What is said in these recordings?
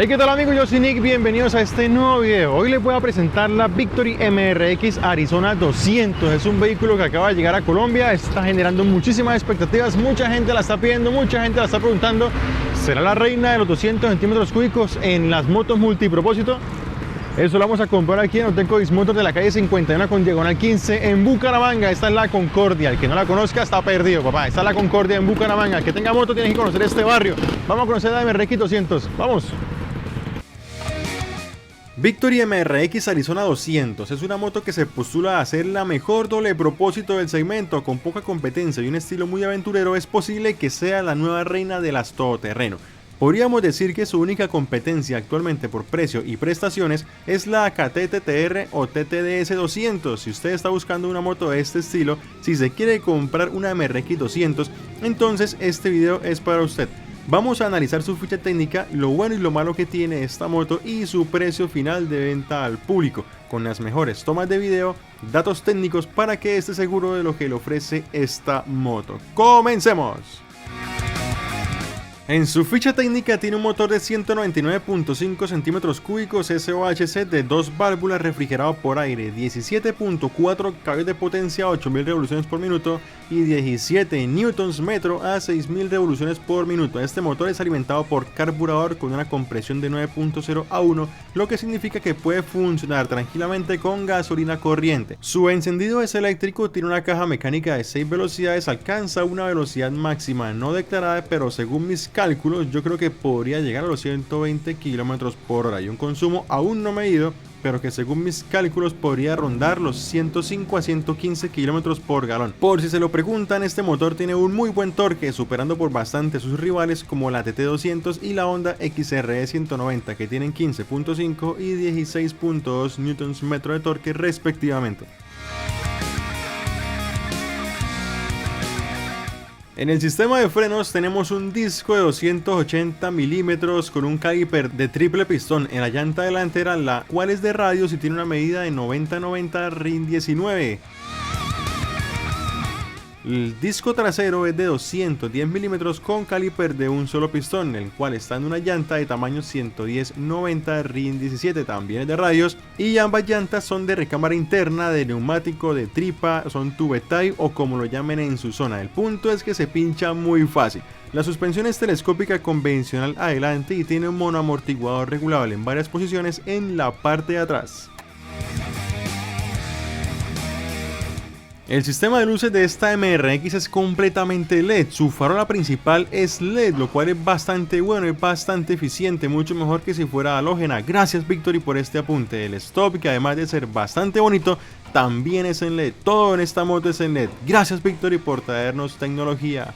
Hey, ¿qué tal amigos? Yo soy Nick, bienvenidos a este nuevo video. Hoy les voy a presentar la Victory MRX Arizona 200. Es un vehículo que acaba de llegar a Colombia, está generando muchísimas expectativas, mucha gente la está pidiendo, mucha gente la está preguntando. ¿Será la reina de los 200 centímetros cúbicos en las motos multipropósito? Eso lo vamos a comprar aquí en Oteco Dismotor de la calle 51 con diagonal 15 en Bucaramanga. Esta es la Concordia. El que no la conozca está perdido, papá. Esta es la Concordia en Bucaramanga. El que tenga moto tiene que conocer este barrio. Vamos a conocer la MRX 200. Vamos. Victory MRX Arizona 200 es una moto que se postula a ser la mejor doble propósito del segmento. Con poca competencia y un estilo muy aventurero, es posible que sea la nueva reina de las todoterreno. Podríamos decir que su única competencia actualmente por precio y prestaciones es la KT TTR o TTDS 200. Si usted está buscando una moto de este estilo, si se quiere comprar una MRX 200, entonces este video es para usted. Vamos a analizar su ficha técnica, lo bueno y lo malo que tiene esta moto y su precio final de venta al público, con las mejores tomas de video, datos técnicos para que esté seguro de lo que le ofrece esta moto. ¡Comencemos! En su ficha técnica tiene un motor de 199.5 centímetros cúbicos SOHC de 2 válvulas refrigerado por aire, 17.4 caballos de potencia a 8000 revoluciones por minuto y 17 newtons metro a 6000 revoluciones por minuto. Este motor es alimentado por carburador con una compresión de 9.0 a 1, lo que significa que puede funcionar tranquilamente con gasolina corriente. Su encendido es eléctrico, tiene una caja mecánica de 6 velocidades, alcanza una velocidad máxima no declarada, pero según mis cálculos yo creo que podría llegar a los 120 km por hora y un consumo aún no medido, pero que según mis cálculos podría rondar los 105 a 115 km por galón. Por si se lo preguntan, este motor tiene un muy buen torque, superando por bastante a sus rivales como la TT200 y la Honda XR 190, que tienen 15.5 y 16.2 Nm de torque respectivamente. En el sistema de frenos tenemos un disco de 280 milímetros con un caliper de triple pistón en la llanta delantera, la cual es de radios y tiene una medida de 90-90 RIN 19. El disco trasero es de 210 milímetros con caliper de un solo pistón, el cual está en una llanta de tamaño 110-90 RIN 17, también es de radios, y ambas llantas son de recámara interna, de neumático, de tripa, son tubetay o como lo llamen en su zona. El punto es que se pincha muy fácil. La suspensión es telescópica convencional adelante y tiene un monoamortiguador regulable en varias posiciones en la parte de atrás. El sistema de luces de esta MRX es completamente LED, su farola principal es LED, lo cual es bastante bueno y bastante eficiente, mucho mejor que si fuera halógena. Gracias Victory por este apunte. El stop, que además de ser bastante bonito, también es en LED, todo en esta moto es en LED. Gracias Victory por traernos tecnología.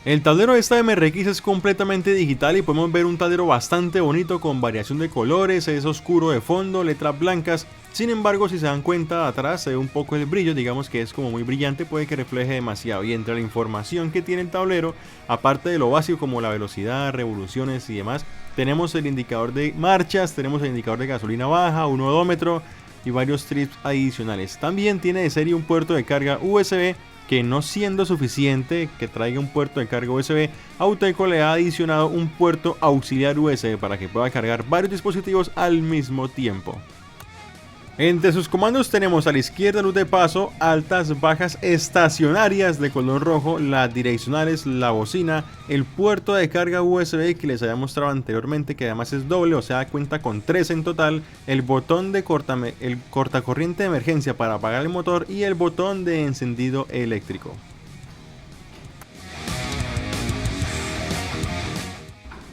El tablero de esta MRX es completamente digital y podemos ver un tablero bastante bonito con variación de colores, es oscuro de fondo, letras blancas. Sin embargo, si se dan cuenta, atrás se ve un poco el brillo, digamos que es como muy brillante, puede que refleje demasiado. Y entre la información que tiene el tablero, aparte de lo básico como la velocidad, revoluciones y demás, tenemos el indicador de marchas, tenemos el indicador de gasolina baja, un odómetro y varios trips adicionales. También tiene de serie un puerto de carga USB, que no siendo suficiente que traiga un puerto de carga USB, Auteco le ha adicionado un puerto auxiliar USB para que pueda cargar varios dispositivos al mismo tiempo. Entre sus comandos tenemos a la izquierda luz de paso, altas, bajas estacionarias de color rojo, las direccionales, la bocina, el puerto de carga USB que les había mostrado anteriormente, que además es doble, o sea cuenta con 3 en total, el botón de cortacorriente de emergencia para apagar el motor y el botón de encendido eléctrico.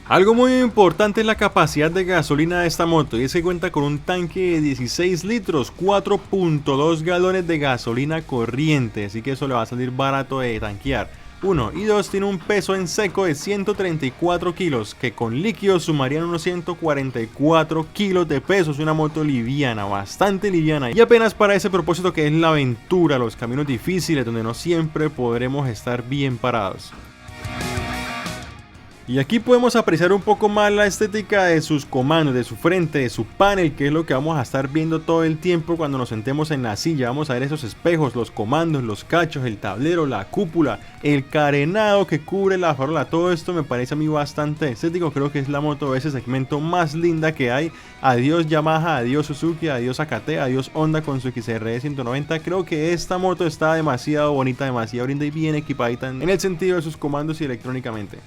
Algo muy importante es la capacidad de gasolina de esta moto, y es que cuenta con un tanque de 16 litros, 4.2 galones de gasolina corriente, así que eso le va a salir barato de tanquear. 1 y 2, tiene un peso en seco de 134 kilos, que con líquidos sumarían unos 144 kilos de peso. Es una moto liviana, bastante liviana, y apenas para ese propósito que es la aventura, los caminos difíciles donde no siempre podremos estar bien parados. Y aquí podemos apreciar un poco más la estética de sus comandos, de su frente, de su panel, que es lo que vamos a estar viendo todo el tiempo cuando nos sentemos en la silla. Vamos a ver esos espejos, los comandos, los cachos, el tablero, la cúpula, el carenado que cubre la farola. Todo esto me parece a mí bastante estético. Creo que es la moto de ese segmento más linda que hay. Adiós Yamaha, adiós Suzuki, adiós AKT, adiós Honda con su XR 190. Creo que esta moto está demasiado bonita, demasiado linda y bien equipadita en el sentido de sus comandos y electrónicamente.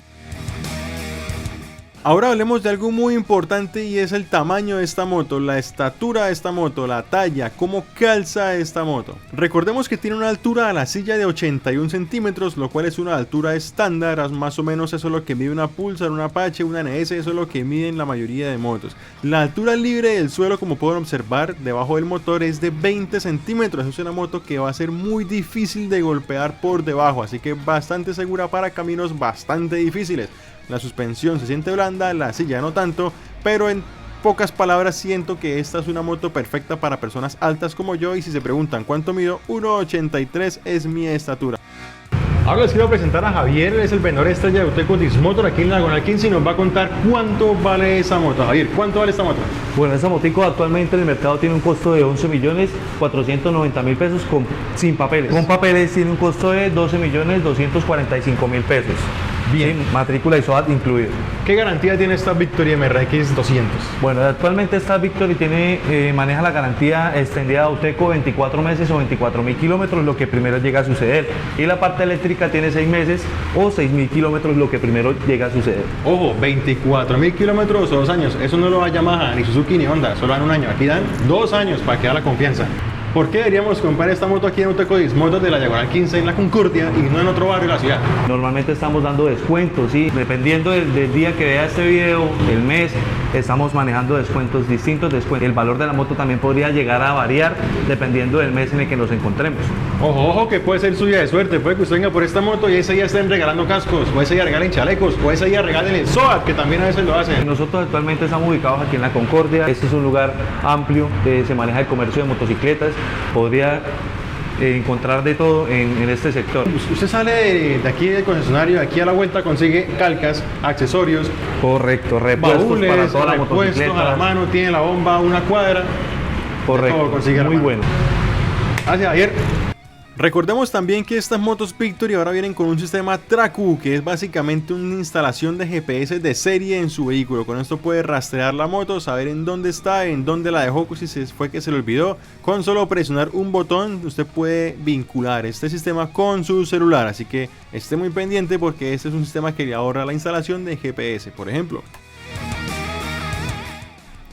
Ahora hablemos de algo muy importante y es el tamaño de esta moto, la estatura de esta moto, la talla, cómo calza esta moto. Recordemos que tiene una altura a la silla de 81 centímetros, lo cual es una altura estándar, más o menos eso es lo que mide una Pulsar, una Apache, una NS, eso es lo que miden la mayoría de motos. La altura libre del suelo, como pueden observar, debajo del motor es de 20 centímetros, es una moto que va a ser muy difícil de golpear por debajo, así que bastante segura para caminos bastante difíciles. La suspensión se siente blanda, la silla no tanto, pero en pocas palabras siento que esta es una moto perfecta para personas altas como yo. Y si se preguntan cuánto mido, 1,83 es mi estatura. Ahora les quiero presentar a Javier, él es el vendedor estrella de Uteco Dismotor aquí en Lagunal 15 y nos va a contar cuánto vale esa moto. Javier, ¿cuánto vale esta moto? Bueno, esta motico actualmente en el mercado tiene un costo de 11.490.000 pesos sin papeles. Con papeles tiene un costo de 12.245.000 pesos. Bien, sí, matrícula y SOAT incluido. ¿Qué garantía tiene esta Victory MRX 200? Bueno, actualmente esta Victory maneja la garantía extendida de Uteco 24 meses o 24.000 kilómetros, lo que primero llega a suceder. Y la parte eléctrica tiene 6 meses o 6.000 kilómetros, lo que primero llega a suceder. Ojo, 24.000 kilómetros o 2 años. Eso no lo va a Yamaha, ni Suzuki, ni Honda. Solo dan un año. Aquí dan 2 años para que haya la confianza. ¿Por qué deberíamos comprar esta moto aquí en Uteco Dismotor de la Diagonal 15 en la Concordia y no en otro barrio de la ciudad? Normalmente estamos dando descuentos, ¿sí? Dependiendo del día que vea este video, el mes, estamos manejando descuentos distintos. El valor de la moto también podría llegar a variar dependiendo del mes en el que nos encontremos. Ojo, ojo, que puede ser suya de suerte. Puede que usted venga por esta moto y ese día estén regalando cascos, o ese día regalen chalecos, o ese día regalen el SOAT, que también a veces lo hacen. Nosotros actualmente estamos ubicados aquí en la Concordia. Este es un lugar amplio, se maneja el comercio de motocicletas. Podría encontrar de todo en este sector. Usted sale de aquí del concesionario, aquí a la vuelta consigue calcas, accesorios. Correcto, repuestos baúles, para toda la motocicleta. A la mano, tiene la bomba a una cuadra. Correcto, muy bueno. Gracias, Javier. Recordemos también que estas motos Victory ahora vienen con un sistema Traku, que es básicamente una instalación de GPS de serie en su vehículo. Con esto puede rastrear la moto, saber en dónde está, en dónde la dejó, si fue que se le olvidó. Con solo presionar un botón usted puede vincular este sistema con su celular, así que esté muy pendiente porque este es un sistema que le ahorra la instalación de GPS, por ejemplo.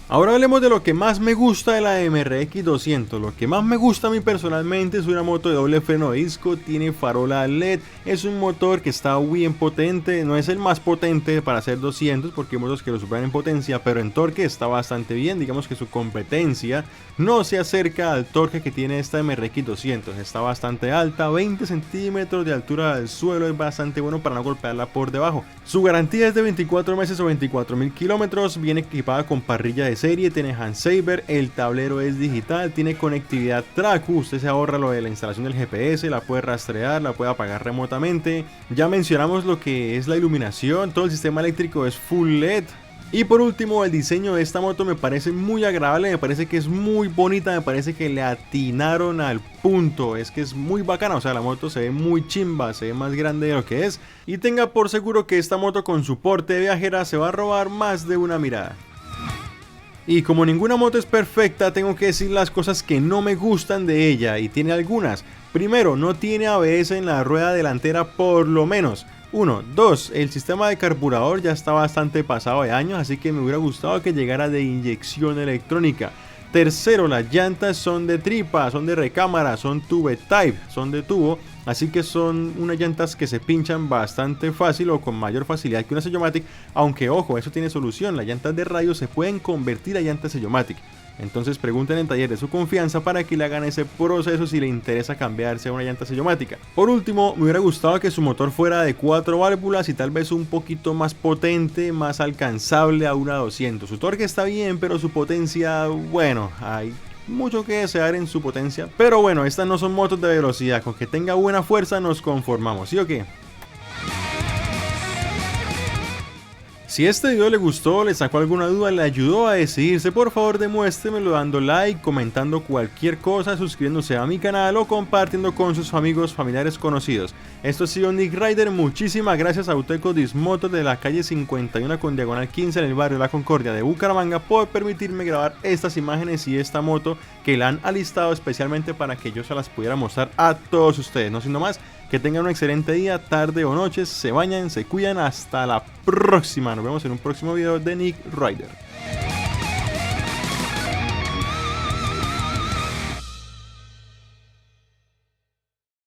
Ahora hablemos de lo que más me gusta de la MRX 200. Lo que más me gusta a mí personalmente es una moto de doble freno de disco, tiene farola LED, es un motor que está bien potente, no es el más potente para hacer 200 porque hay motos que lo superan en potencia, pero en torque está bastante bien. Digamos que su competencia no se acerca al torque que tiene esta MRX 200, está bastante alta, 20 centímetros de altura del suelo, es bastante bueno para no golpearla por debajo. Su garantía es de 24 meses o 24.000 kilómetros, viene equipada con parrilla de serie, tiene handsaver, el tablero es digital, tiene conectividad Traku, usted se ahorra lo de la instalación del GPS, la puede rastrear, la puede apagar remotamente. Ya mencionamos lo que es la iluminación, todo el sistema eléctrico es full LED. Y por último, el diseño de esta moto me parece muy agradable, me parece que es muy bonita, me parece que le atinaron al punto, es que es muy bacana, o sea, la moto se ve muy chimba, se ve más grande de lo que es. Y tenga por seguro que esta moto con su porte viajera se va a robar más de una mirada. Y como ninguna moto es perfecta, tengo que decir las cosas que no me gustan de ella, y tiene algunas. Primero, no tiene ABS en la rueda delantera por lo menos. 1, 2, el sistema de carburador ya está bastante pasado de años, así que me hubiera gustado que llegara de inyección electrónica. Tercero, las llantas son de tripa, son de recámara, son tube type, son de tubo, así que son unas llantas que se pinchan bastante fácil o con mayor facilidad que una Sellomatic, aunque ojo, eso tiene solución, las llantas de radio se pueden convertir a llantas Sellomatic. Entonces pregunten en taller de su confianza para que le hagan ese proceso si le interesa cambiarse a una llanta sellomática. Por último, me hubiera gustado que su motor fuera de 4 válvulas y tal vez un poquito más potente, más alcanzable a una 200. Su torque está bien, pero su potencia, bueno, hay mucho que desear en su potencia. Pero bueno, estas no son motos de velocidad, con que tenga buena fuerza nos conformamos, ¿sí o qué? Si este video le gustó, le sacó alguna duda, le ayudó a decidirse, por favor demuéstremelo dando like, comentando cualquier cosa, suscribiéndose a mi canal o compartiendo con sus amigos, familiares, conocidos. Esto ha sido Nick Rider, muchísimas gracias a Auteco Dismotos de la calle 51 con diagonal 15 en el barrio La Concordia de Bucaramanga por permitirme grabar estas imágenes y esta moto que la han alistado especialmente para que yo se las pudiera mostrar a todos ustedes. No siendo más, que tengan un excelente día, tarde o noche, se bañan, se cuidan, hasta la próxima. Nos vemos en un próximo video de Nick Rider.